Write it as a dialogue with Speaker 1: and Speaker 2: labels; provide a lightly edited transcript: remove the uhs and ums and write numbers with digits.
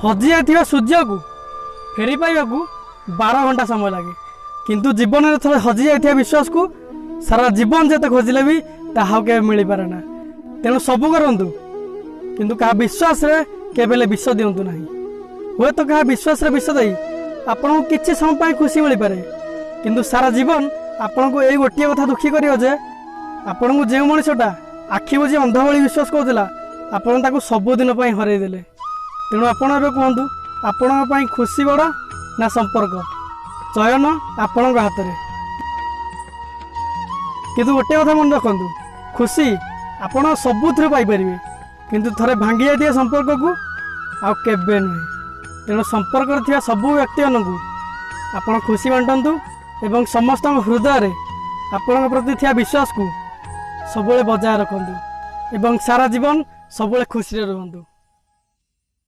Speaker 1: हजि जाइथिबा सूर्य को फेरी पाइबा को 12 घंटा समय लगे किंतु जीवन में थे हजि जाइथिबा विश्वास को सारा जीवन जेते खोजिले भी ताहा के मिल पारे ना। तेणु सबू करंतु किंतु क्या विश्वास रे केबेले विष दिंतु ना। हुए तो क्या विश्वास रे विष दे आपन को किछि समय पाई खुशी मिल पारे किंतु सारा जीवन आपन को यही गोटे कथा दुखी करियो जे आपन को जे मनुष्यटा आखि बुझी अंध भली विश्वास करथिला आपन ताको सबुदिन पई हरई देले। तेणु आपन एबे कहंतु आपन पई खुशी बड़ ना संपर्क चयन आपन हाथ में। किंतु गोटे कथा मन रखंतु खुशी आपन सबुथरे पाई परिबे किंतु थरे भांगी जाइथिबा संपर्क को आ केबे नुहे। तेणु संपर्क थिबा सबु व्यक्ति मानकु आपन खुशी बांटंतु एवं समस्त हृदय रे आपन प्रति थिबा विश्वास को सबुले बजाय रखंतु एवं सारा जीवन सबुले खुशी रे रहंतु।